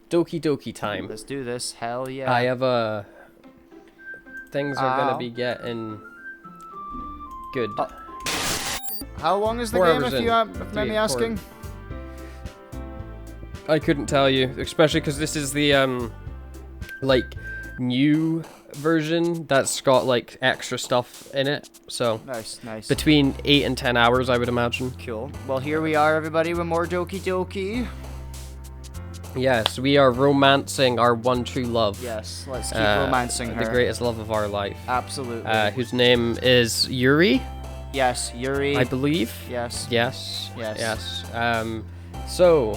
Doki Doki time. Let's do this. Hell yeah. I have things are gonna be getting good. How long is the 4 game, hours if in. you mind me asking? I couldn't tell you, especially because this is the like new version that's got like extra stuff in it. So Nice. between 8 and 10 hours, I would imagine. Cool. Well, here we are, everybody, with more Doki Doki. Yes, we are romancing our one true love. Yes, let's keep romancing her. The greatest love of our life. Absolutely. Whose name is Yuri, Yes, Yuri. I believe. Yes. Yes. Yes. So,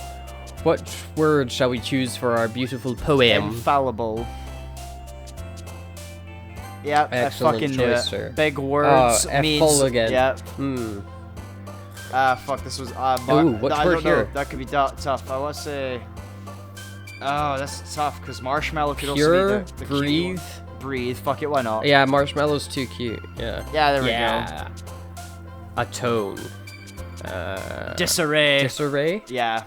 what word shall we choose for our beautiful poem? Infallible. Yep, Excellent I fucking choice, knew it. sir. Big words means... full again. Yep. Ah, Fuck, this was... Ooh, which I word don't know. here? That could be tough. I want to say... Oh, that's tough, because marshmallow could Pure, also be the breathe. cute one. Breathe. Fuck it, why not? Yeah, marshmallow's too cute. Yeah. Yeah, there we go. Atone. Disarray. Disarray. Yeah.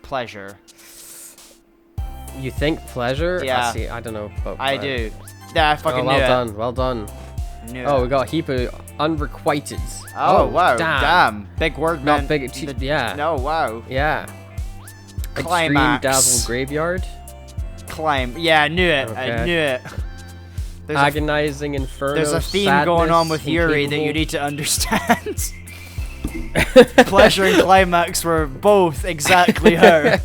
Pleasure. You think pleasure? Yeah. I don't know. But I do. Yeah, I fucking well knew done. Well done. it. Knew Oh, we it. got a heap of unrequited. Oh, wow. Damn. Big word, Not man. big. Yeah. No, wow. Yeah. Climax. Extreme Dazzle Graveyard. Yeah, I knew it. Okay. I knew it. Agonizing Inferno. There's a theme sadness, going on with Yuri that incapable. you need to understand. Pleasure and climax were both exactly her.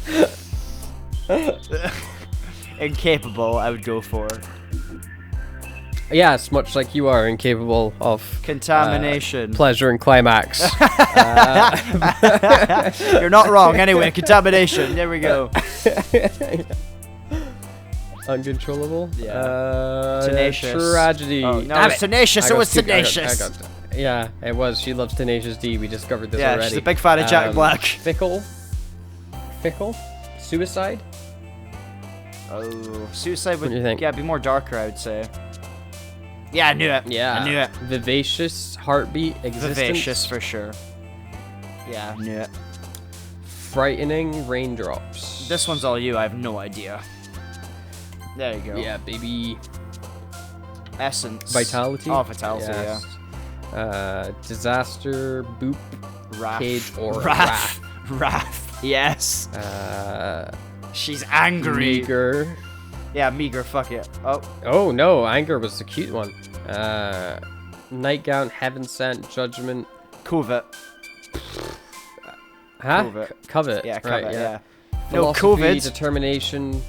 Incapable, I would go for. Yes, much like you are incapable of Contamination. pleasure and climax. You're not wrong. Anyway, contamination. There we go. Uncontrollable. Yeah. Tenacious. Tragedy. Oh, no, Damn it's tenacious. It was I got- tenacious. Yeah, it was. She loves Tenacious D. We discovered this Yeah, already. she's a big fan of Jack Black. Fickle. Suicide. Oh, suicide would What do you think? be more darker, I would say. Yeah, I knew it. Yeah. I knew it. Vivacious. Heartbeat. Existence. Vivacious for sure. Yeah, I knew it. Frightening raindrops. This one's all you. I have no idea. There you go. Yeah, baby. Essence. Vitality. Oh, vitality. Yes. Disaster. Boop. Wrath. Cage or Wrath. Wrath. Yes. She's angry. Meager. Yeah, meager. Fuck it. Oh. Oh no, anger was the cute one. Nightgown, heaven sent, judgment. Covet. Huh? Covet. Covet. Yeah, right, covet. yeah. Yeah. No, Philosophy, COVID. determination.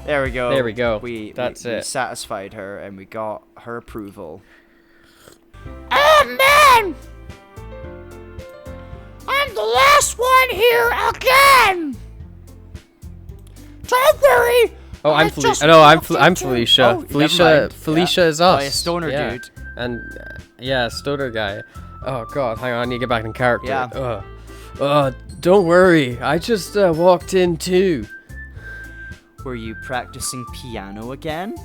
There we go. There we go. We satisfied her and we got her approval. Oh man! I'm the last one here again. Don't worry. Oh, I'm Felicia. No, I'm Felicia. Oh, Felicia is us. Oh, yeah, stoner yeah. dude. And yeah, stoner guy. Oh god, hang on, I need to get back in character. Yeah. Don't worry. I just walked in too. Were you practicing piano again?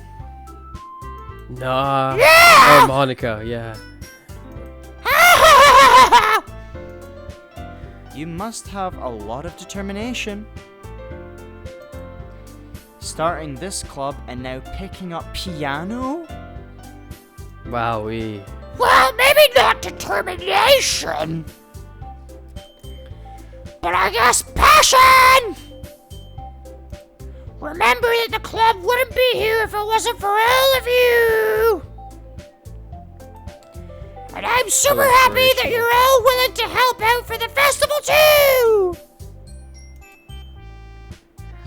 Nah. Yeah! Harmonica, yeah. You must have a lot of determination. Starting this club and now picking up piano? Wowee. Well, maybe not determination. But I guess passion! Remember that the club wouldn't be here if it wasn't for all of you! And I'm super happy that you're all willing to help out for the festival too!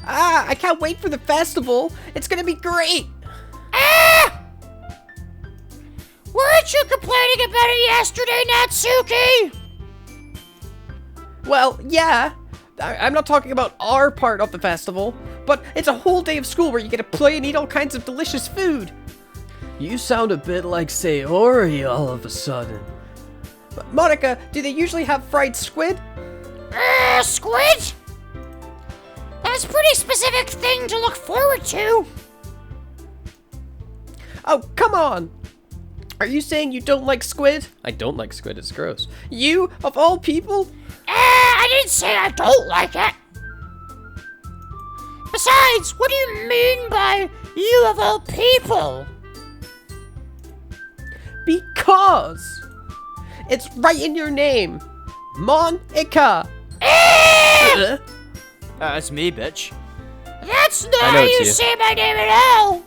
I can't wait for the festival. It's gonna be great. Ah! Weren't you complaining about it yesterday, Natsuki? Well, yeah. I'm not talking about our part of the festival, but it's a whole day of school where you get to play and eat all kinds of delicious food. You sound a bit like Sayori all of a sudden. But Monica, do they usually have fried squid? Squid? That's a pretty specific thing to look forward to. Oh, come on. Are you saying you don't like squid? I don't like squid, it's gross. You, of all people? I didn't say I don't like it. Besides, what do you mean by you of all people? Because it's right in your name. Monica. That's me, bitch. That's not I know how it's you you. say my name at all.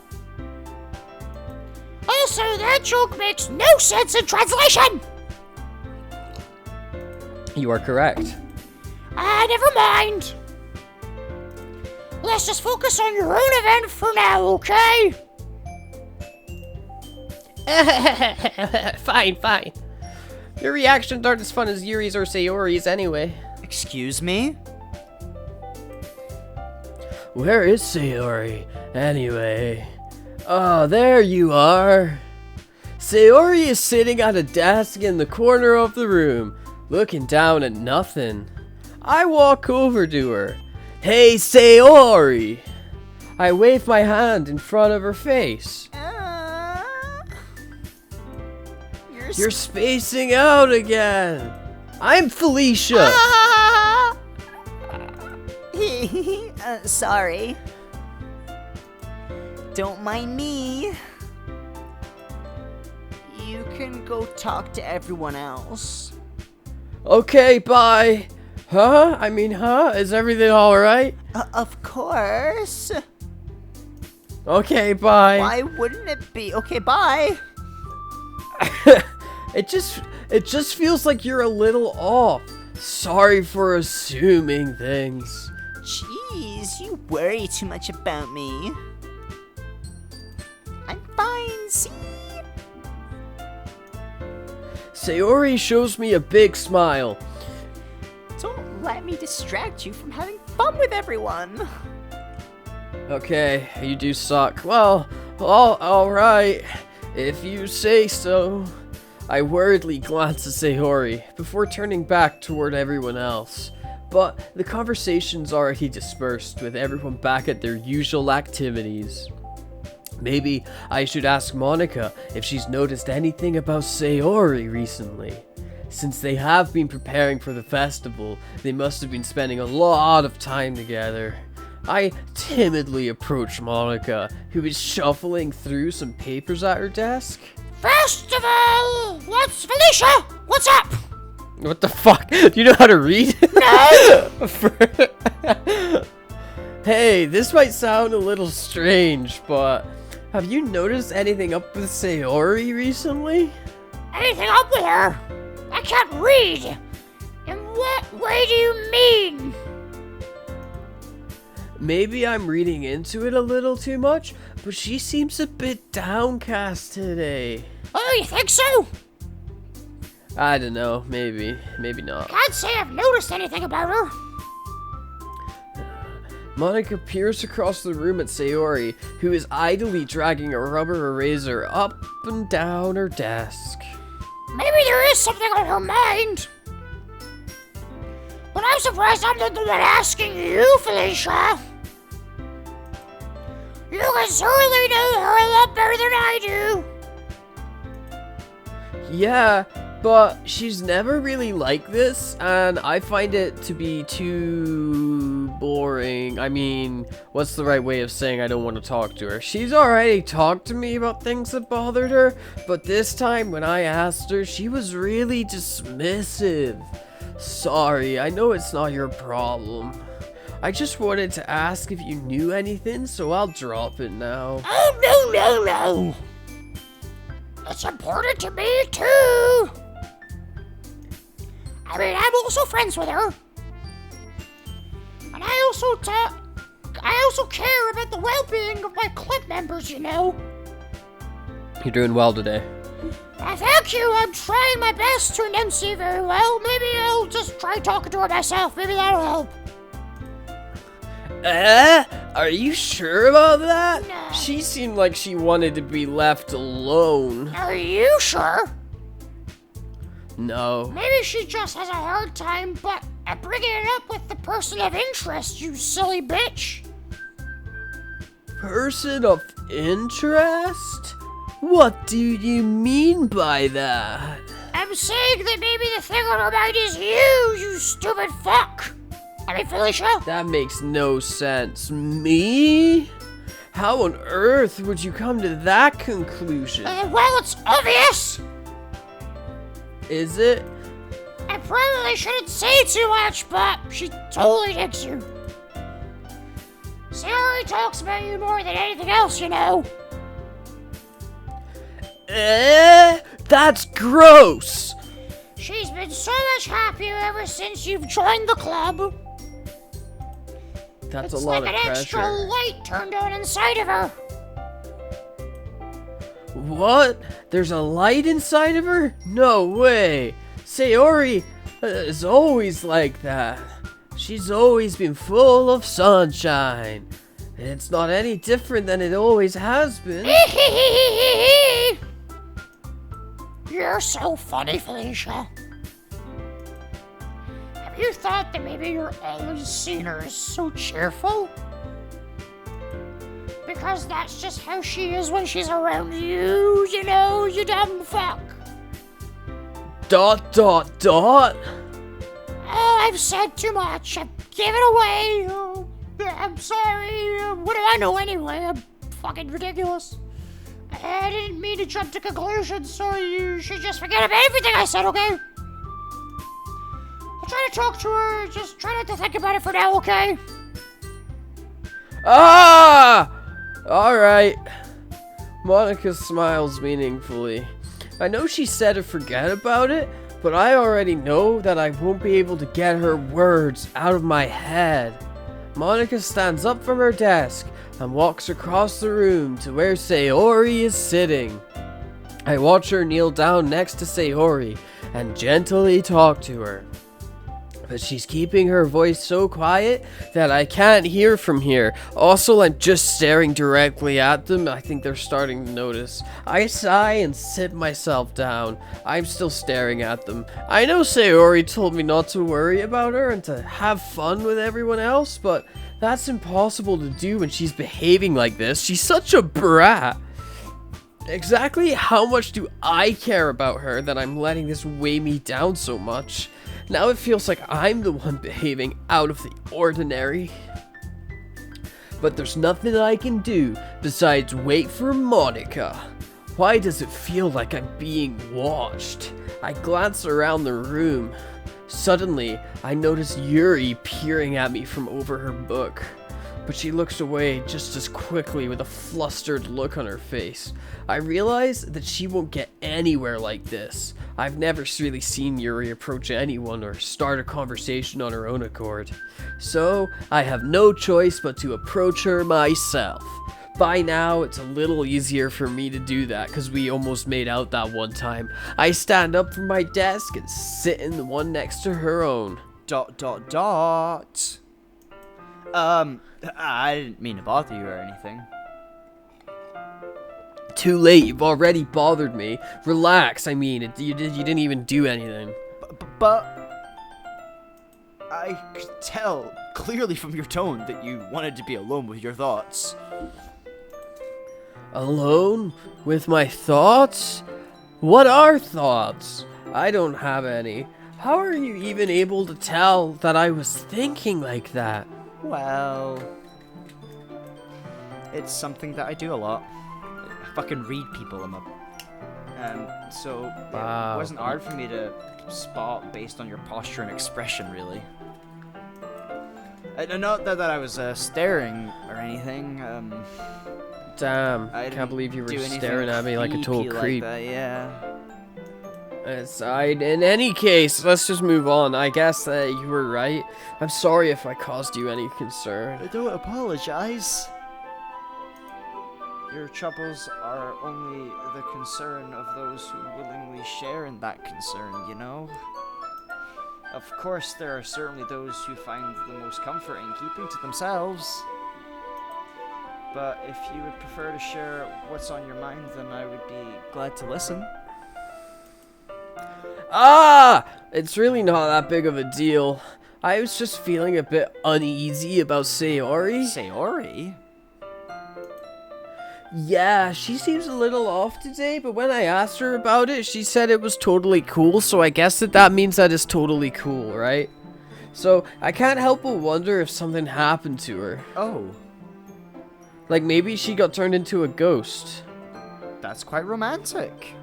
Also, that joke makes no sense in translation. You are correct. Never mind. Let's just focus on your own event for now, okay? Fine. Your reactions aren't as fun as Yuri's or Sayori's anyway. Excuse me? Where is Sayori, anyway? Oh, there you are. Sayori is sitting at a desk in the corner of the room, looking down at nothing. I walk over to her. Hey, Sayori! I wave my hand in front of her face. You're spacing out again. I'm Felicia. Sorry. Don't mind me. You can go talk to everyone else. Okay, bye. Huh? Is everything alright? Of course. Okay, bye. Why wouldn't it be? Okay, bye. It just feels like you're a little off. Sorry for assuming things. Jeez, you worry too much about me. I'm fine, see? Sayori shows me a big smile. Don't let me distract you from having fun with everyone. Okay, you do suck. Well, alright. If you say so. I worriedly glance at Sayori before turning back toward everyone else. But the conversation's already dispersed with everyone back at their usual activities. Maybe I should ask Monica if she's noticed anything about Sayori recently. Since they have been preparing for the festival, they must have been spending a lot of time together. I timidly approach Monica, who is shuffling through some papers at her desk. Festival! What's Felicia? What's up? What the fuck? Do you know how to read? No! Hey, this might sound a little strange, but have you noticed anything up with Sayori recently? Anything up with her? I can't read. In what way do you mean? Maybe I'm reading into it a little too much, but she seems a bit downcast today. Oh, you think so? I don't know, maybe not. Can't say I've noticed anything about her. Monica peers across the room at Sayori, who is idly dragging a rubber eraser up and down her desk. Maybe there is something on her mind. But I'm surprised I'm not the one asking you, Felicia. You can certainly know her a lot better than I do. Yeah, but she's never really like this, and I find it to be too boring. What's the right way of saying I don't want to talk to her? She's already talked to me about things that bothered her, but this time when I asked her, she was really dismissive. Sorry, I know it's not your problem. I just wanted to ask if you knew anything, so I'll drop it now. Oh, no. It's important to me, too. I'm also friends with her. And I also care about the well-being of my club members, you know. You're doing well today. Thank you. I'm trying my best to enunciate very well. Maybe I'll just try talking to her myself. Maybe that'll help. Are you sure about that? No. She seemed like she wanted to be left alone. Are you sure? No. Maybe she just has a hard time, but bringing it up with the person of interest, you silly bitch. Person of interest? What do you mean by that? I'm saying that maybe the thing on her mind is you stupid fuck. I mean, Felicia. That makes no sense. Me? How on earth would you come to that conclusion? Well, it's obvious. Is it? I probably shouldn't say too much, but she totally digs you. Sayori talks about you more than anything else, you know. That's gross. She's been so much happier ever since you've joined the club. That's It's a lot like of an extra pressure. light turned on inside of her. What? There's a light inside of her? No way. Sayori is always like that. She's always been full of sunshine. And it's not any different than it always has been. You're so funny, Felicia. Have you thought that maybe you're always seen her as so cheerful? Because that's just how she is when she's around you know, you dumb fuck. ... Oh, Oh, I've said too much. I've given away. Oh, I'm sorry. What do I know anyway? I'm fucking ridiculous. I didn't mean to jump to conclusions, so you should just forget about everything I said, okay? I'll try to talk to her. Just try not to think about it for now, okay? Ah! Alright. Monica smiles meaningfully. I know she said to forget about it, but I already know that I won't be able to get her words out of my head. Monica stands up from her desk and walks across the room to where Sayori is sitting. I watch her kneel down next to Sayori and gently talk to her. But she's keeping her voice so quiet that I can't hear from here. Also, I'm just staring directly at them. I think they're starting to notice. I sigh and sit myself down. I'm still staring at them. I know Sayori told me not to worry about her and to have fun with everyone else, but that's impossible to do when she's behaving like this. She's such a brat. Exactly how much do I care about her that I'm letting this weigh me down so much? Now it feels like I'm the one behaving out of the ordinary. But there's nothing I can do besides wait for Monica. Why does it feel like I'm being watched? I glance around the room. Suddenly, I notice Yuri peering at me from over her book. But she looks away just as quickly with a flustered look on her face. I realize that she won't get anywhere like this. I've never really seen Yuri approach anyone or start a conversation on her own accord. So, I have no choice but to approach her myself. By now, it's a little easier for me to do that because we almost made out that one time. I stand up from my desk and sit in the one next to her own. ... I didn't mean to bother you or anything. Too late, you've already bothered me. Relax, I mean, you didn't even do anything. But I could tell clearly from your tone that you wanted to be alone with your thoughts. Alone? With my thoughts? What are thoughts? I don't have any. How are you even able to tell that I was thinking like that? Well, it's something that I do a lot. I fucking read people. So Wow. it wasn't hard for me to spot based on your posture and expression, really. Not that I was staring or anything. Damn, I can't didn't believe you were do anything staring at me like a total creepy creep. Like that, yeah. In any case, let's just move on. I guess that you were right. I'm sorry if I caused you any concern. I don't apologize. Your troubles are only the concern of those who willingly share in that concern, you know? Of course, there are certainly those who find the most comfort in keeping to themselves. But if you would prefer to share what's on your mind, then I would be glad to listen. Ah! It's really not that big of a deal. I was just feeling a bit uneasy about Sayori. Sayori? Yeah, she seems a little off today, but when I asked her about it, she said it was totally cool, so I guess that means that it's totally cool, right? So, I can't help but wonder if something happened to her. Oh, Like, maybe she got turned into a ghost. that's quite romantic.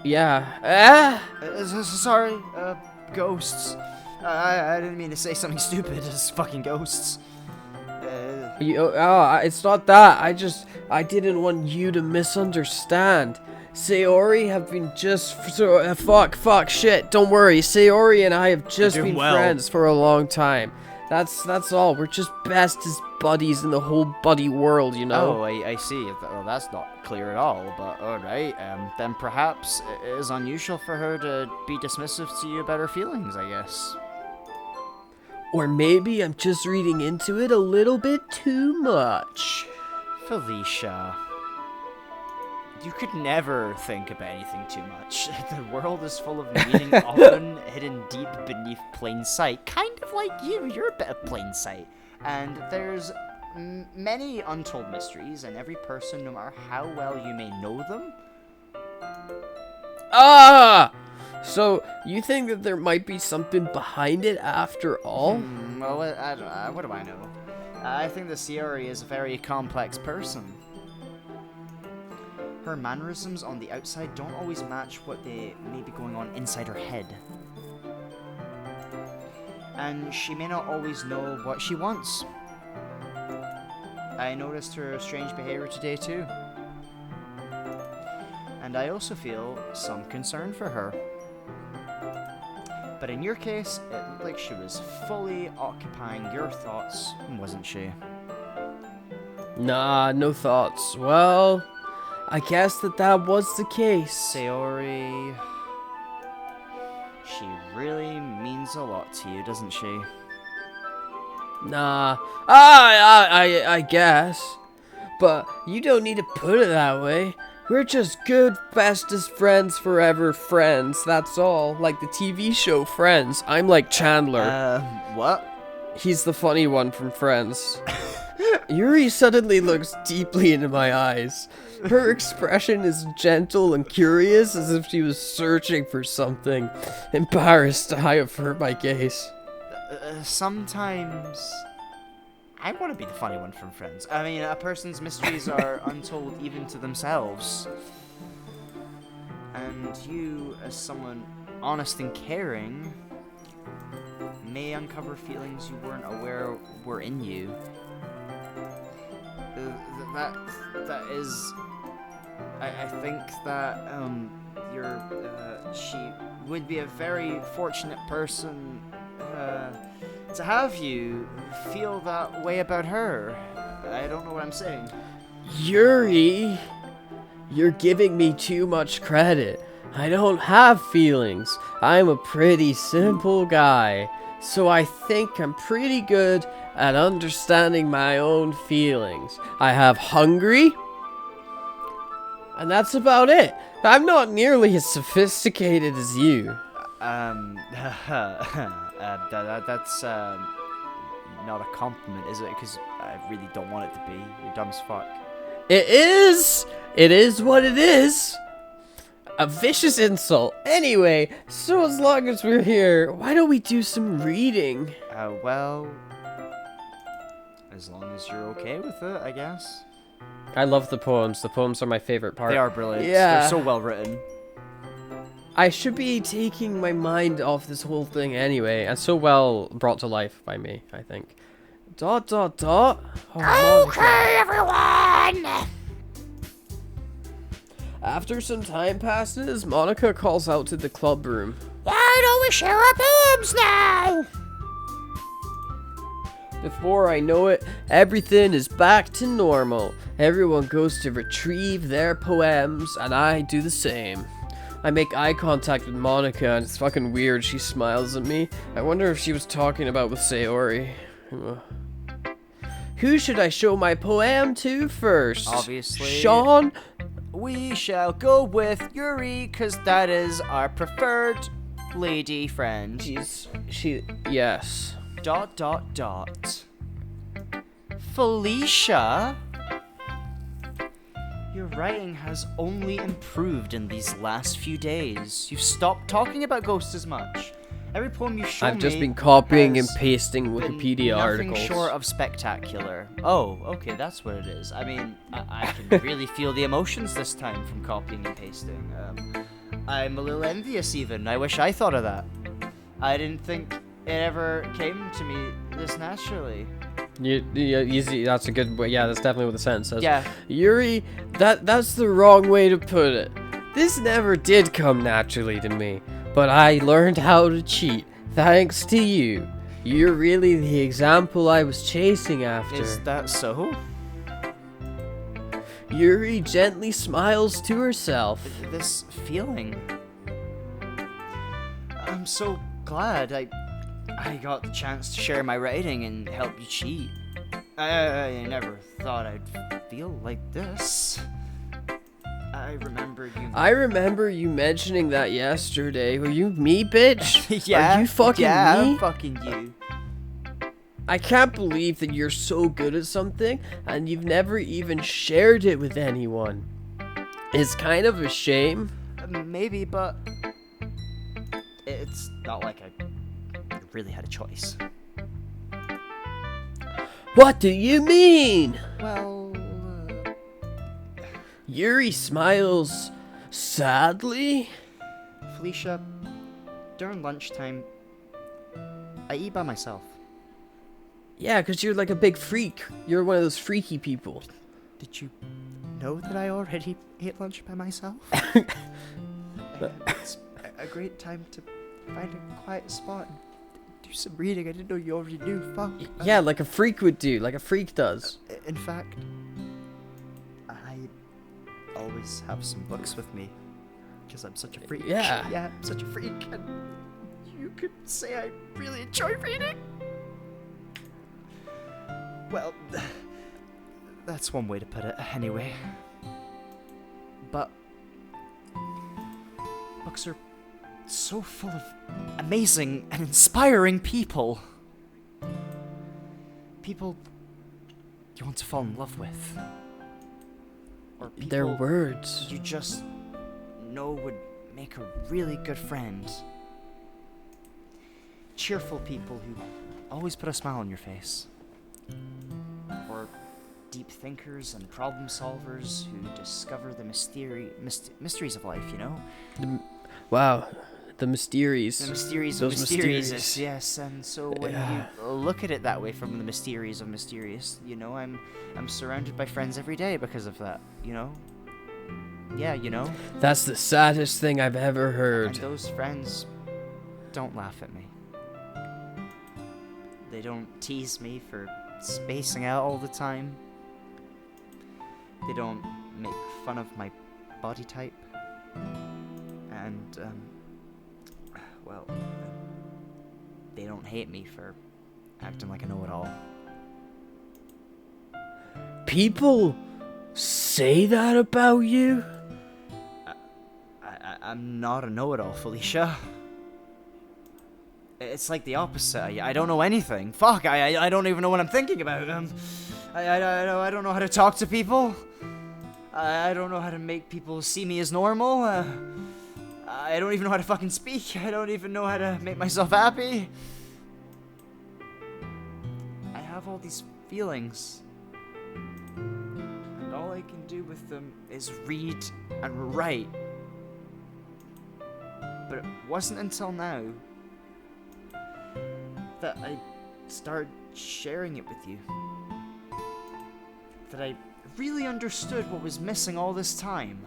Yeah. Sorry, ghosts. I didn't mean to say something stupid as fucking ghosts. It's not that. I didn't want you to misunderstand. Sayori have been fuck, shit. Don't worry. Sayori and I have just You're doing been well. friends for a long time. That's all. We're just bestest buddies in the whole buddy world, you know? Oh, I see. Well, that's not clear at all, but alright. Then perhaps it is unusual for her to be dismissive to you about her feelings, I guess. Or maybe I'm just reading into it a little bit too much. Felicia. You could never think about anything too much. The world is full of meaning, often hidden deep beneath plain sight. Kind of like you. You're a bit of plain sight. And there's many untold mysteries, and every person, no matter how well you may know them... So, you think that there might be something behind it after all? Well, what do I know? I think that Sayori is a very complex person. Her mannerisms on the outside don't always match what they may be going on inside her head. And she may not always know what she wants. I noticed her strange behavior today too. And I also feel some concern for her. But in your case, it looked like she was fully occupying your thoughts, wasn't she? Nah, no thoughts. Well, I guess that was the case. Sayori... She really means a lot to you, doesn't she? Nah, I guess. But you don't need to put it that way. We're just good, bestest friends forever friends, that's all. Like the TV show Friends. I'm like Chandler. What? He's the funny one from Friends. Yuri suddenly looks deeply into my eyes. Her expression is gentle and curious, as if she was searching for something. Embarrassed, I avert my gaze. Sometimes... I want to be the funny one from Friends. I mean, a person's mysteries are untold even to themselves. And you, as someone honest and caring, may uncover feelings you weren't aware were in you. That is... I think that, she would be a very fortunate person, to have you feel that way about her. I don't know what I'm saying. Yuri, you're giving me too much credit. I don't have feelings. I'm a pretty simple guy. So I think I'm pretty good at understanding my own feelings. I have hungry, and that's about it. I'm not nearly as sophisticated as you. That's not a compliment, is it? Because I really don't want it to be. You're dumb as fuck. It is! It is what it is! A vicious insult. Anyway, so as long as we're here, why don't we do some reading? Well... as long as you're okay with it, I guess. I love the poems. The poems are my favorite part. They are brilliant. Yeah. They're so well written. I should be taking my mind off this whole thing anyway, and so well brought to life by me, I think. ... Oh, Okay, everyone! After some time passes, Monica calls out to the club room. Why don't we share our poems now? Before I know it, everything is back to normal. Everyone goes to retrieve their poems, and I do the same. I make eye contact with Monica, and it's fucking weird. She smiles at me. I wonder if she was talking about with Sayori. Who should I show my poem to first? Obviously. Sean? We shall go with Yuri, because that is our preferred lady friend. Yes. ... Felicia? writing has only improved in these last few days. You've stopped talking about ghosts as much. Every poem you show me I've just been copying and has pasting been Wikipedia nothing articles. short of spectacular. Oh, okay, that's what it is. I mean, I can really feel the emotions this time from copying and pasting. I'm a little envious even. I wish I thought of that. I didn't think it ever came to me this naturally. You see, that's a good way. Yeah, that's definitely what the sentence says. Yeah. Yuri, that's the wrong way to put it. This never did come naturally to me, but I learned how to cheat thanks to you. You're really the example I was chasing after. Is that so? Yuri gently smiles to herself. This feeling. I'm so glad I got the chance to share my writing and help you cheat. I never thought I'd feel like this. I remember you mentioning that yesterday. Were you me, bitch? Yeah. Are you fucking yeah, me? I'm fucking you. I can't believe that you're so good at something and you've never even shared it with anyone. It's kind of a shame. Maybe, but it's not like I really had a choice. What do you mean? Well, Yuri smiles sadly. Felicia, during lunchtime, I eat by myself. Yeah, because you're like a big freak. You're one of those freaky people. Did you know that I already ate lunch by myself? It's a great time to find a quiet spot and do some reading. I didn't know you already knew. Fuck. Yeah, like a freak would do, like a freak does. In fact, I always have some books with me because I'm such a freak. Yeah. Yeah, I'm such a freak. And you could say I really enjoy reading. Well, that's one way to put it, anyway. But books are so full of amazing and inspiring people. People you want to fall in love with. Or people Their words. you just know would make a really good friend. Cheerful people who always put a smile on your face. Or deep thinkers and problem solvers who discover the mysteries of life, you know? Wow, the mysteries. The mysteries Those of mysterious, mysteries. yes. And so when you look at it that way, from the mysteries of mysterious, you know, I'm surrounded by friends every day because of that, you know? Yeah, you know? That's the saddest thing I've ever And heard. those friends don't laugh at me. They don't tease me for spacing out all the time. They don't make fun of my body type. And, well, they don't hate me for acting like a know-it-all. People say that about you? I'm not a know-it-all, Felicia. It's like the opposite. I don't know anything. Fuck, I don't even know what I'm thinking about. I don't know how to talk to people. I don't know how to make people see me as normal. I don't even know how to fucking speak. I don't even know how to make myself happy. I have all these feelings. And all I can do with them is read and write. But it wasn't until now that I started sharing it with you that I really understood what was missing all this time.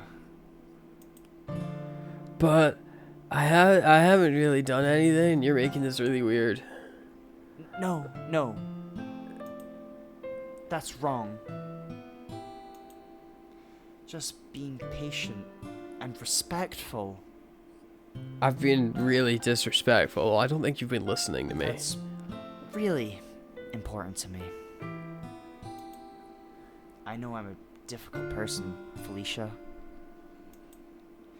But I haven't really done anything. You're making this really weird. No. That's wrong. Just being patient and respectful. I've been really disrespectful. I don't think you've been listening to me. That's really important to me. I know I'm a difficult person, Felicia.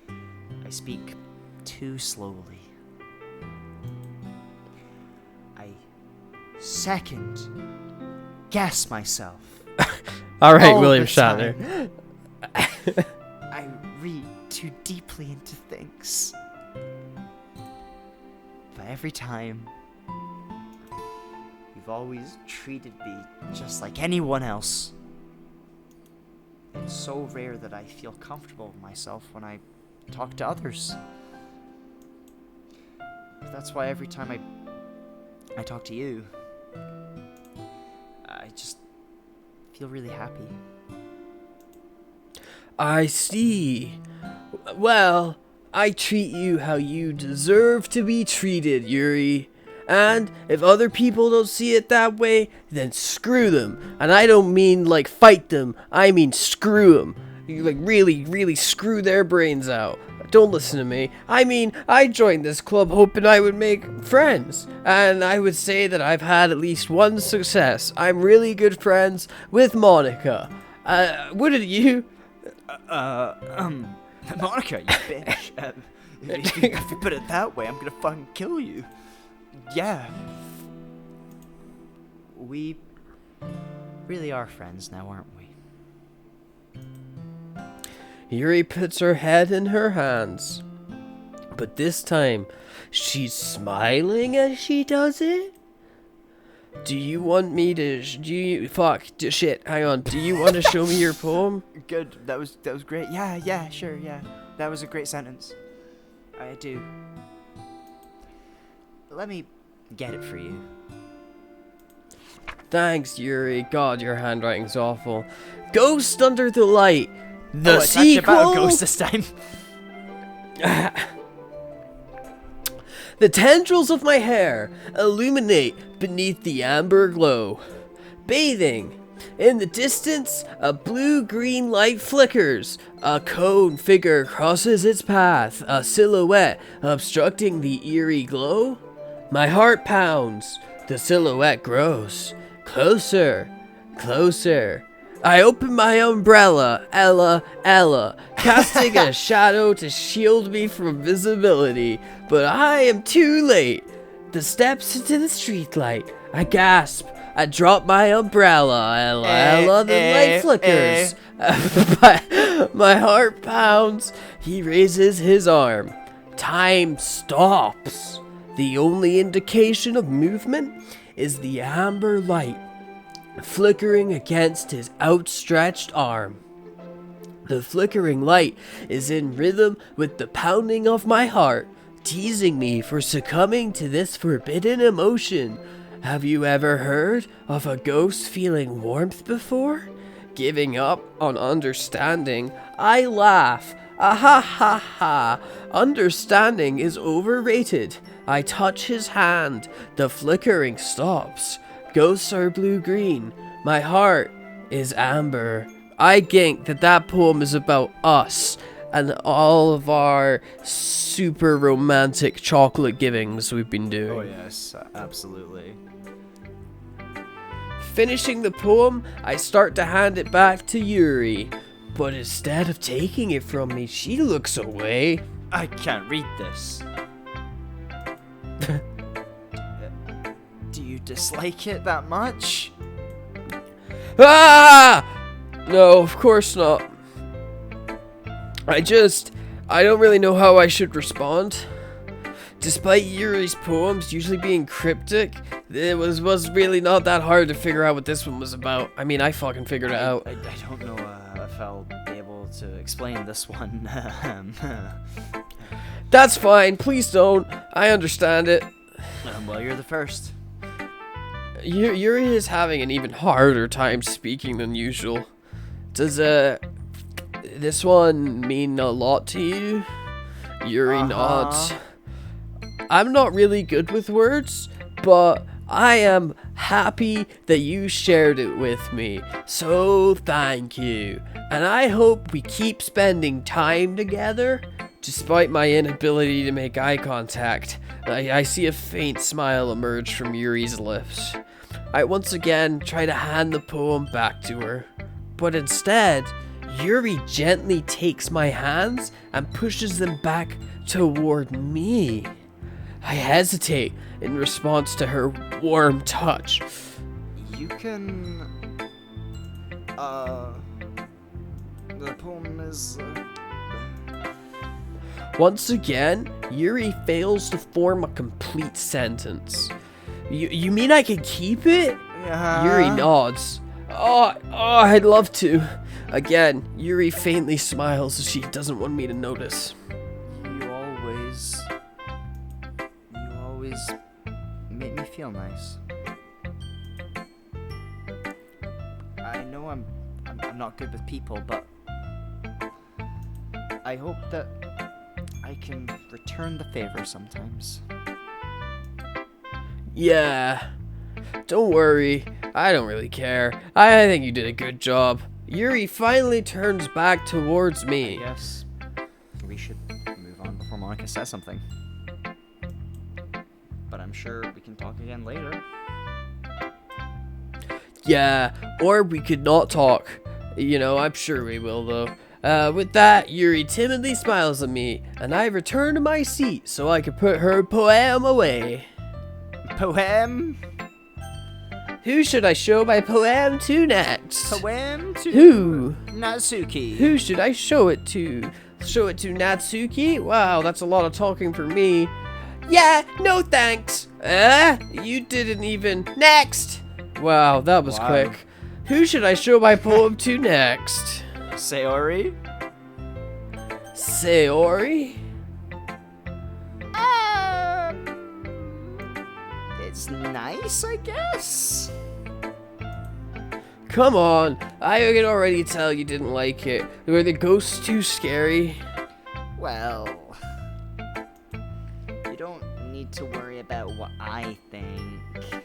I speak too slowly. I second guess myself. All right, all William the Shatner. time. I read too deeply into things. But every time, you've always treated me just like anyone else. It's so rare that I feel comfortable with myself when I talk to others. That's why every time I talk to you, I just feel really happy. I see. Well, I treat you how you deserve to be treated, Yuri. And if other people don't see it that way, then screw them. And I don't mean like fight them, I mean screw them. You like really screw their brains out. Don't listen to me. I mean, I joined this club hoping I would make friends. And I would say that I've had at least one success. I'm really good friends with Monica. Wouldn't you? Monica, you bitch. If you put it that way, I'm gonna fucking kill you. Yeah. We really are friends now, aren't we? Yuri puts her head in her hands. But this time, she's smiling as she does it. Do you want me to... shit, hang on. Do you want to show me your poem? Good. That was great. Yeah, sure, yeah. That was a great sentence. I do. Let me get it for you. Thanks, Yuri. God, your handwriting's awful. Ghost Under the Light. The it's sequel. actually about a ghost this time. The tendrils of my hair illuminate beneath the amber glow. Bathing. In the distance, a blue-green light flickers. A cone figure crosses its path, a silhouette obstructing the eerie glow. My heart pounds. The silhouette grows. Closer, closer. I open my umbrella, Ella, casting a shadow to shield me from visibility. But I am too late. The steps into the streetlight. I gasp. I drop my umbrella, Ella, the light flickers. My heart pounds. He raises his arm. Time stops. The only indication of movement is the amber light flickering against his outstretched arm. The flickering light is in rhythm with the pounding of my heart, teasing me for succumbing to this forbidden emotion. Have you ever heard of a ghost feeling warmth before? Giving up on understanding, I laugh. Ah ha ha. Understanding is overrated. I touch his hand. The flickering stops. Ghosts are blue-green. My heart is amber. I think that poem is about us and all of our super romantic chocolate givings we've been doing. Oh yes, absolutely. Finishing the poem, I start to hand it back to Yuri. But instead of taking it from me, she looks away. I can't read this. Do you dislike it that much? Ah! No, of course not. I don't really know how I should respond. Despite Yuri's poems usually being cryptic, it was really not that hard to figure out what this one was about. I mean, I fucking figured it out. I don't know if I'll be able to explain this one. That's fine, please don't. I understand it. Well, you're the first. Yuri is having an even harder time speaking than usual. Does this one mean a lot to you? Yuri nods. I'm not really good with words, but I am happy that you shared it with me. So thank you. And I hope we keep spending time together. Despite my inability to make eye contact, I see a faint smile emerge from Yuri's lips. I once again try to hand the poem back to her, but instead, Yuri gently takes my hands and pushes them back toward me. I hesitate in response to her warm touch. You can, The poem is... Once again, Yuri fails to form a complete sentence. You mean I can keep it? Yuri nods. Oh, I'd love to. Again, Yuri faintly smiles as she doesn't want me to notice. You always make me feel nice. I know I'm not good with people, but I hope that I can return the favor sometimes. Yeah. Don't worry. I don't really care. I think you did a good job. Yuri finally turns back towards me. Yes. We should move on before Monica says something. But I'm sure we can talk again later. Yeah, or we could not talk. You know, I'm sure we will, though. With that, Yuri timidly smiles at me, and I return to my seat so I can put her poem away. Poem? Who should I show my poem to next? Poem to Who? Natsuki. Who should I show it to? Show it to Natsuki? Wow, that's a lot of talking for me. Yeah, no thanks. You didn't even... Next! Wow, that was quick. Who should I show my poem to next? Sayori? Sayori? It's nice, I guess? Come on, I can already tell you didn't like it. Were the ghosts too scary? Well, you don't need to worry about what I think.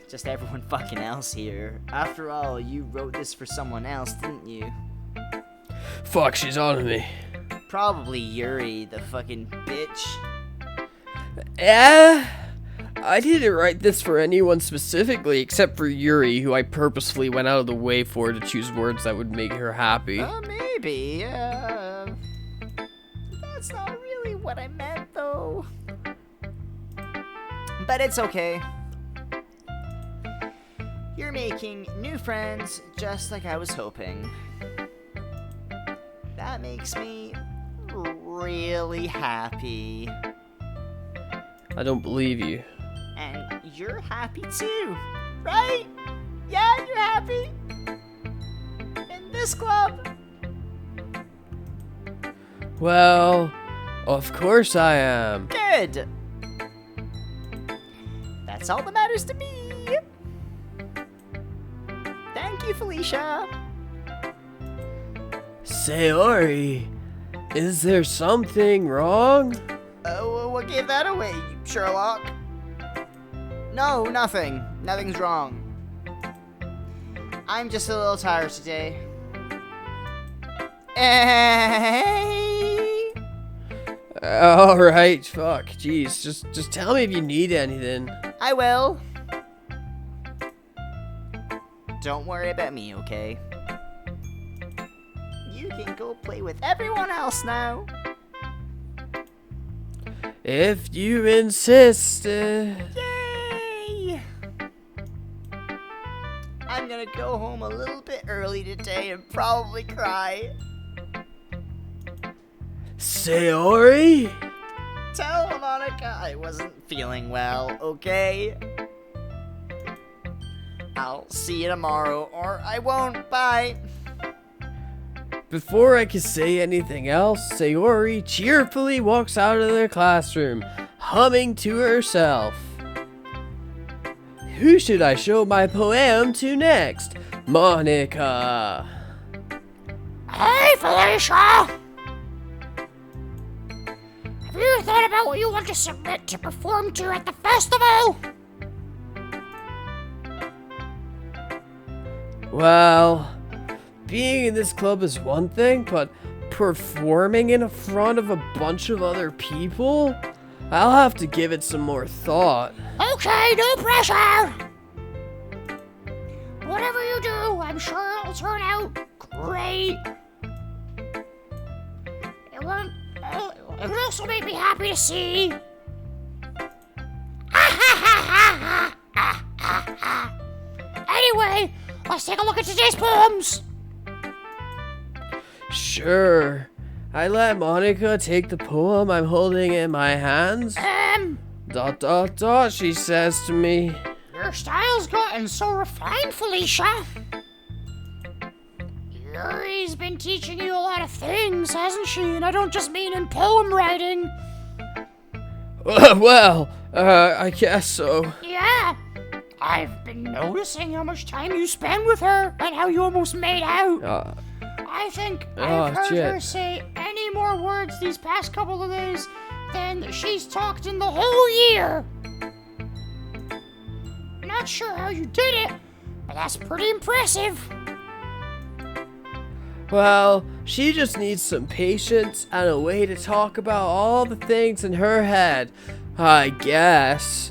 Just everyone fucking else here. After all, you wrote this for someone else, didn't you? Fuck, she's on me. Probably Yuri, the fucking bitch. I didn't write this for anyone specifically except for Yuri, who I purposefully went out of the way for to choose words that would make her happy. Maybe. That's not really what I meant, though. But it's okay. You're making new friends just like I was hoping. That makes me really happy. I don't believe you. And you're happy too, right? Yeah, you're happy. In this club. Well, of course I am. Good. That's all that matters to me. Thank you, Felicia. Sayori, is there something wrong? What gave that away, Sherlock? No, nothing. Nothing's wrong. I'm just a little tired today. Hey. Alright, fuck, jeez, just tell me if you need anything. I will. Don't worry about me, okay? You can go play with everyone else now. If you insist. Yay! I'm gonna go home a little bit early today and probably cry. Sayori? Tell Monica I wasn't feeling well, okay? I'll see you tomorrow, or I won't. Bye. Before I can say anything else, Sayori cheerfully walks out of the classroom, humming to herself. Who should I show my poem to next? Monica. Hey, Felicia! Have you thought about what you want to submit to perform to at the festival? Well, being in this club is one thing, but performing in front of a bunch of other people? I'll have to give it some more thought. Okay, no pressure! Whatever you do, I'm sure it'll turn out great. It will also make me happy to see. Anyway, let's take a look at today's poems. Sure. I let Monica take the poem I'm holding in my hands. Dot dot dot, she says to me. Your style's gotten so refined, Felicia. Yuri's been teaching you a lot of things, hasn't she? And I don't just mean in poem writing. Well, I guess so. Yeah. I've been noticing how much time you spend with her and how you almost made out. I think I've heard her say any more words these past couple of days than she's talked in the whole year. Not sure how you did it, but that's pretty impressive. Well, she just needs some patience and a way to talk about all the things in her head, I guess.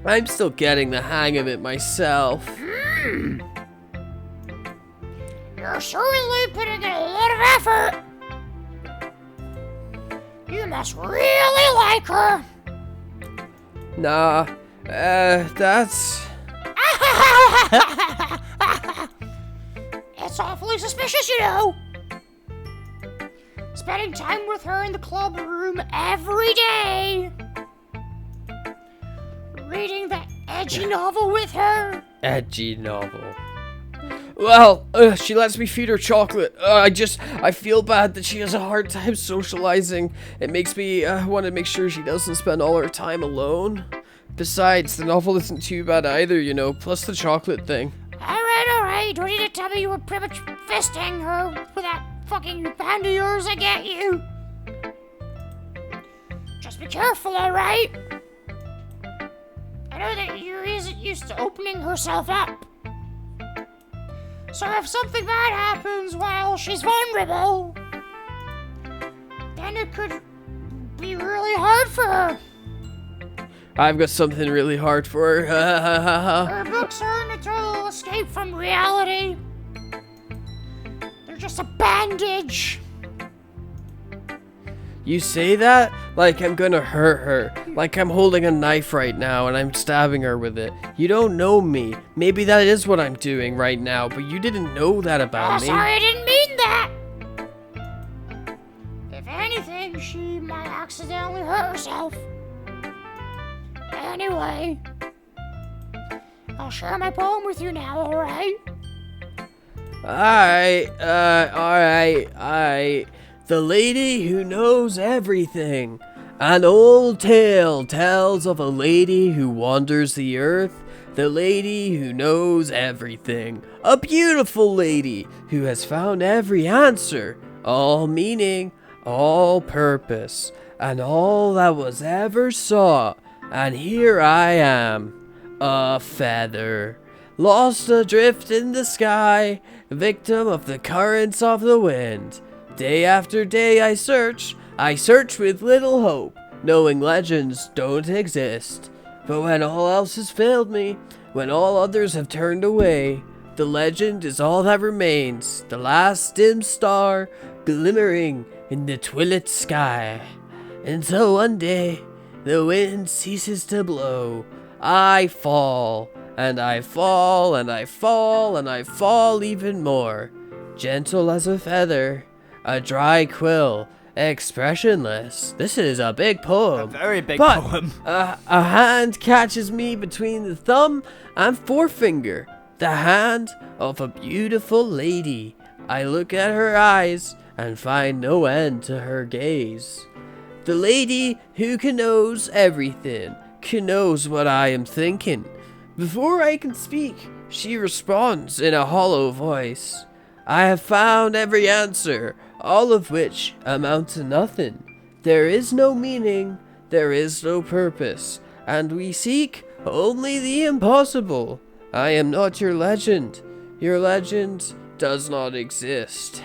I'm still getting the hang of it myself. You're certainly putting in a lot of effort. You must really like her. Nah, that's... It's awfully suspicious, you know. Spending time with her in the club room every day. Reading that edgy novel with her. Edgy novel. Well, she lets me feed her chocolate. I feel bad that she has a hard time socializing. It makes me want to make sure she doesn't spend all her time alone. Besides, the novel isn't too bad either, you know, plus the chocolate thing. Alright. Don't need to tell me you were pretty much fisting her with that fucking hand of yours, I get you. Just be careful, alright? I know that Yuri isn't used to opening herself up. So if something bad happens while she's vulnerable, then it could be really hard for her. I've got something really hard for her. Her books aren't a total escape from reality. They're just a bandage. You say that like I'm gonna hurt her. Like I'm holding a knife right now and I'm stabbing her with it. You don't know me. Maybe that is what I'm doing right now, but you didn't know that about me. Sorry, I didn't mean that. If anything, she might accidentally hurt herself. Anyway, I'll share my poem with you now, alright? Alright. The lady who knows everything. An old tale tells of a lady who wanders the earth. The lady who knows everything. A beautiful lady who has found every answer. All meaning, all purpose, and all that was ever sought. And here I am, a feather, lost adrift in the sky, victim of the currents of the wind. Day after day I search with little hope, knowing legends don't exist. But when all else has failed me, when all others have turned away, the legend is all that remains, the last dim star glimmering in the twilit sky. Until one day, the wind ceases to blow, I fall, and I fall, and I fall, and I fall even more, gentle as a feather, a dry quill, expressionless. This is a big poem. A very big but, poem. A hand catches me between the thumb and forefinger, the hand of a beautiful lady. I look at her eyes and find no end to her gaze. The lady who knows everything, knows what I am thinking. Before I can speak, she responds in a hollow voice. I have found every answer, all of which amount to nothing. There is no meaning, there is no purpose, and we seek only the impossible. I am not your legend. Your legend does not exist.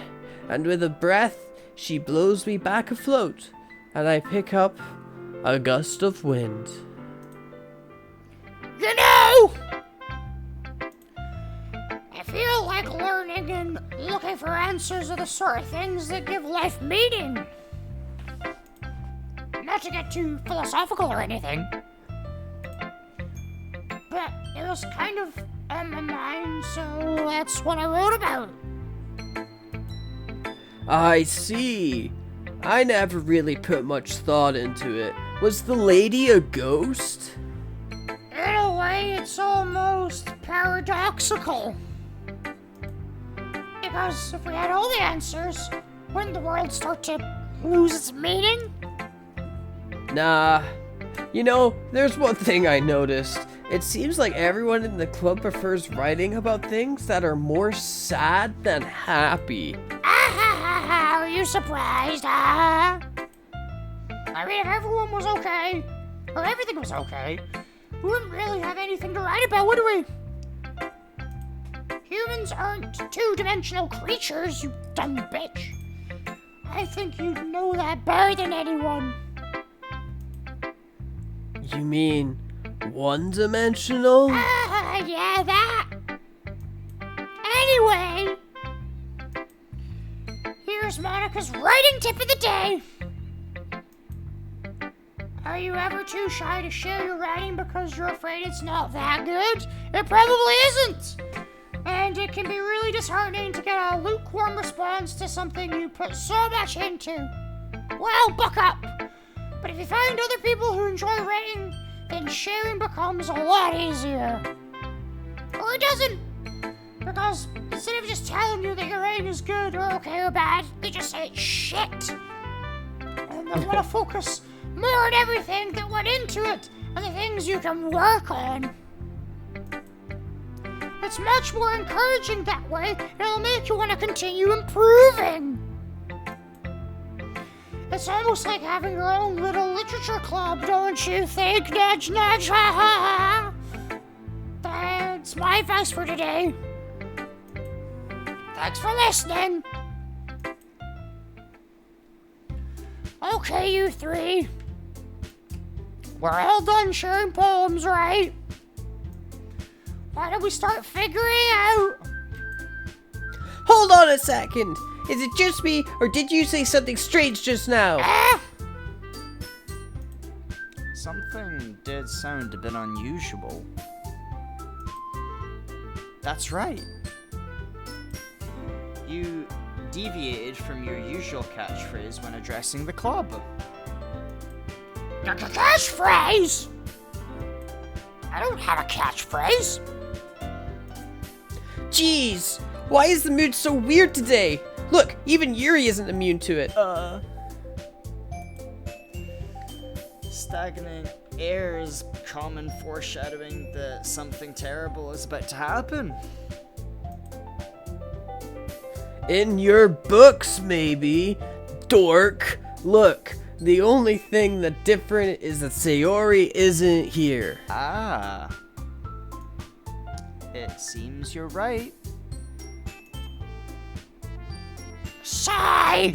And with a breath, she blows me back afloat, and I pick up a gust of wind. You know, I feel like learning and looking for answers are the sort of things that give life meaning. Not to get too philosophical or anything, but it was kind of on my mind, so that's what I wrote about. I see. I never really put much thought into it. Was the lady a ghost? In a way, it's almost paradoxical. Because if we had all the answers, wouldn't the world start to lose its meaning? Nah. You know, there's one thing I noticed. It seems like everyone in the club prefers writing about things that are more sad than happy. Are you surprised, I mean, if everyone was okay, or everything was okay, we wouldn't really have anything to write about, would we? Humans aren't two-dimensional creatures, you dumb bitch. I think you'd know that better than anyone. You mean one-dimensional? Yeah, that. Anyway, here's Monica's writing tip of the day. Are you ever too shy to share your writing because you're afraid it's not that good? It probably isn't. And it can be really disheartening to get a lukewarm response to something you put so much into. Well, buck up. But if you find other people who enjoy writing, then sharing becomes a lot easier. Or it doesn't. Because instead of just telling you that your writing is good or okay or bad, they just say it's shit. And they want to focus more on everything that went into it and the things you can work on. It's much more encouraging that way, and it'll make you want to continue improving. It's almost like having your own little literature club, don't you think? Nudge, nudge, ha ha ha. That's my advice for today. Thanks for listening. Okay, you three. We're all done sharing poems, right? Why don't we start figuring out? Hold on a second. Is it just me, or did you say something strange just now? Something did sound a bit unusual. That's right. You deviated from your usual catchphrase when addressing the club. Catchphrase? I don't have a catchphrase. Jeez, why is the mood so weird today? Look, even Yuri isn't immune to it. Stagnant air is common foreshadowing that something terrible is about to happen. In your books, maybe. Dork. Look, the only thing that's different is that Sayori isn't here. Ah. It seems you're right. Sigh!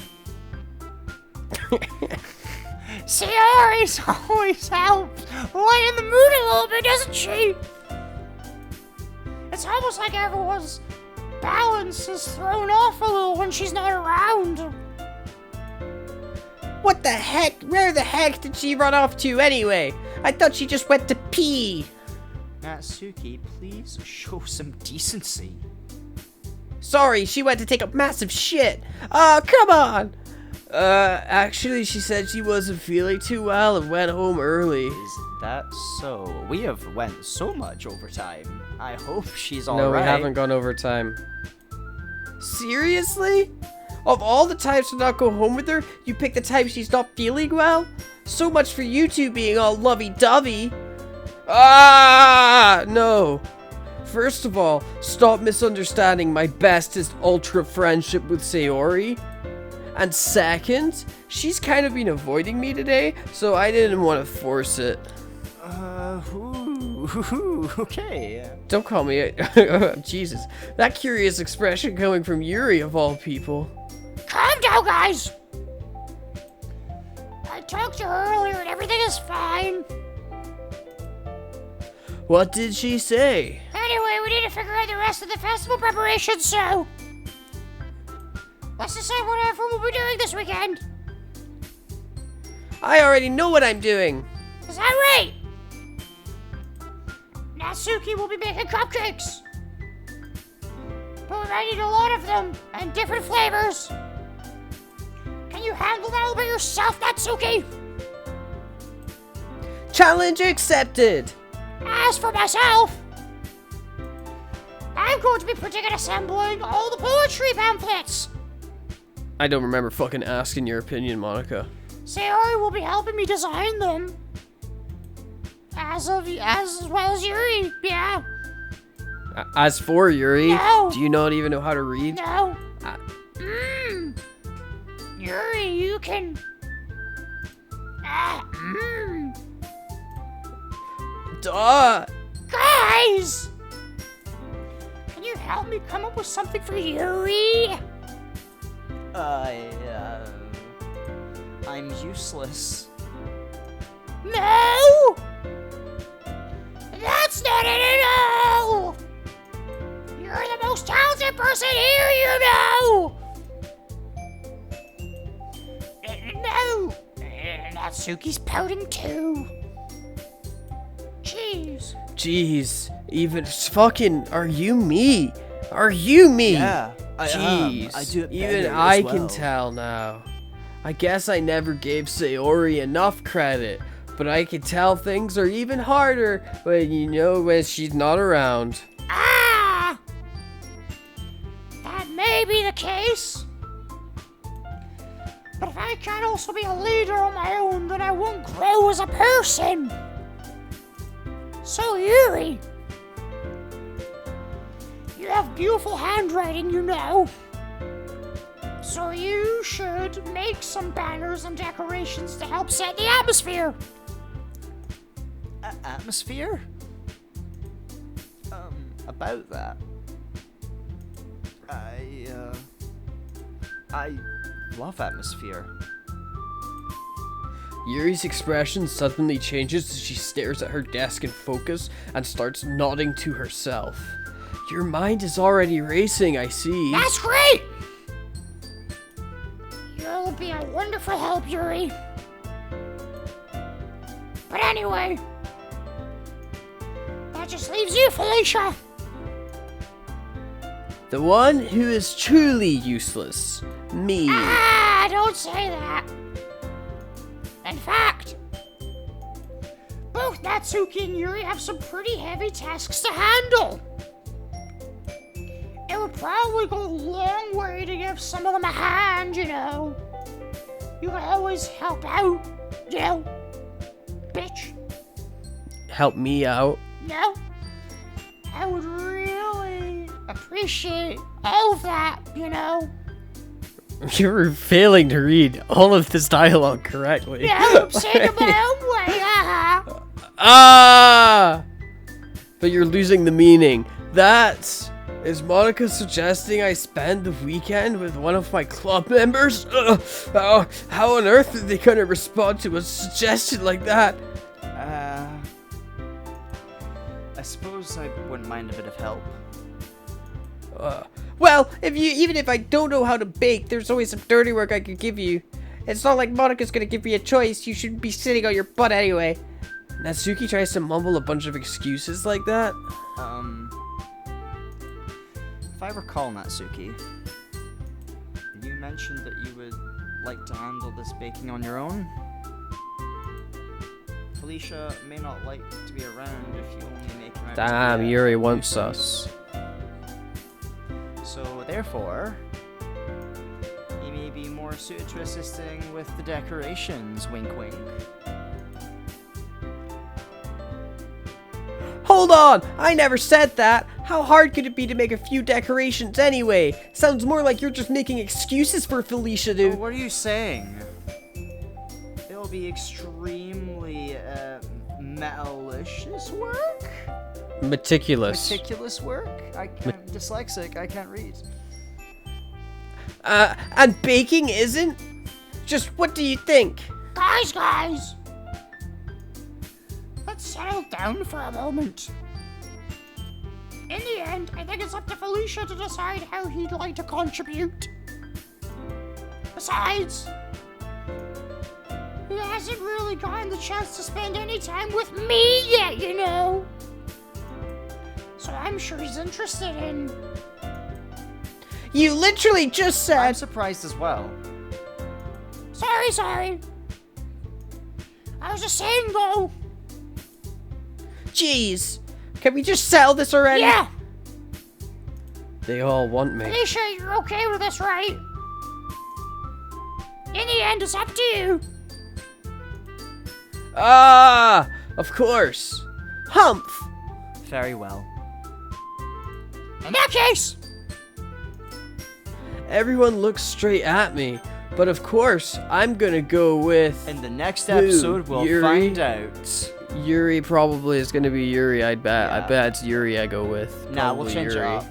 Sayori's always helped lighten the mood a little bit, doesn't she? It's almost like everyone's balance is thrown off a little when she's not around. What the heck? Where the heck did she run off to anyway? I thought she just went to pee. Natsuki, please show some decency. Sorry, she went to take a massive shit. Oh, come on. Actually, she said she wasn't feeling too well and went home early. Is that so? We have went so much overtime. I hope she's No, alright. we haven't gone overtime. Seriously? Of all the times to not go home with her, you pick the time she's not feeling well? So much for you two being all lovey-dovey. Ah, no. First of all, stop misunderstanding my bestest ultra friendship with Sayori. And second, she's kind of been avoiding me today, so I didn't want to force it. Okay. Don't call me Jesus. That curious expression coming from Yuri of all people. Calm down, guys! I talked to her earlier and everything is fine. What did she say? Anyway, we need to figure out the rest of the festival preparations, so let's decide what everyone will be doing this weekend. I already know what I'm doing. Is that right? Natsuki will be making cupcakes. But we might need a lot of them, and different flavors. handle that all by yourself, Natsuki. Challenge accepted! As for myself, I'm going to be printing and assembling all the poetry pamphlets. I don't remember fucking asking your opinion, Monica. Sayori will be helping me design them. As well as Yuri, yeah. As for Yuri, No. do you not even know how to read? No. Uh, Yuri, you can... Duh! Guys! Can you help me come up with something for Yuri? I'm useless. No! That's not it at all! You're the most talented person here, you know! No! Natsuki's pouting too. Jeez. Jeez, even fucking, are you me? Are you me? Yeah, I Jeez, I do it even better I as well. can tell now. I guess I never gave Sayori enough credit, but I can tell things are even harder when she's not around. Ah! That may be the case. But if I can't also be a leader on my own, then I won't grow as a person. So, Yuri, you have beautiful handwriting, you know. So you should make some banners and decorations to help set the atmosphere. Atmosphere? About that. I love atmosphere. Yuri's expression suddenly changes as she stares at her desk in focus and starts nodding to herself. Your mind is already racing, I see. That's great! You'll be a wonderful help, Yuri. But anyway, that just leaves you, Felicia. The one who is truly useless. Me. Ah, don't say that. In fact, both Natsuki and Yuri have some pretty heavy tasks to handle. It would probably go a long way to give some of them a hand, you know. You can always help out, you know, bitch. Help me out. No? I would really appreciate all of that, you know. You're failing to read all of this dialogue correctly. Yeah, I'm saying it my own way, Ah! But you're losing the meaning. Is Monica suggesting I spend the weekend with one of my club members? How on earth are they gonna respond to a suggestion like that? I suppose I wouldn't mind a bit of help. Well, even if I don't know how to bake, there's always some dirty work I could give you. It's not like Monica's gonna give me a choice. You shouldn't be sitting on your butt anyway. Natsuki tries to mumble a bunch of excuses like that. If I recall, Natsuki, you mentioned that you would like to handle this baking on your own. Felicia may not like to be around if you only make him out to Damn, be a Yuri wants nuisance. us. So therefore, he may be more suited to assisting with the decorations, wink wink. Hold on! I never said that! How hard could it be to make a few decorations anyway? Sounds more like you're just making excuses for Felicia Oh, to... what are you saying? It'll be extremely, malicious work? Meticulous. Meticulous work? I can't, dyslexic, I can't read. And baking isn't? Just what do you think? Guys! Let's settle down for a moment. In the end, I think it's up to Felicia to decide how he'd like to contribute. Besides, he hasn't really gotten the chance to spend any time with me yet, you know. So I'm sure he's interested in... You literally just I'm said... surprised as well. Sorry. I was just saying, though. Jeez. Can we just settle this already? Yeah. They all want me. Pretty sure you're okay with this, right? In the end, it's up to you. Ah, of course. Humph. Very well. In that case, Everyone looks straight at me, but of course, I'm gonna go with In the next episode, we'll Yuri? find out. Yuri. Probably is gonna be Yuri. I bet. I Yeah. bet it's Yuri I go with. Nah, we'll Probably change it Yuri. up.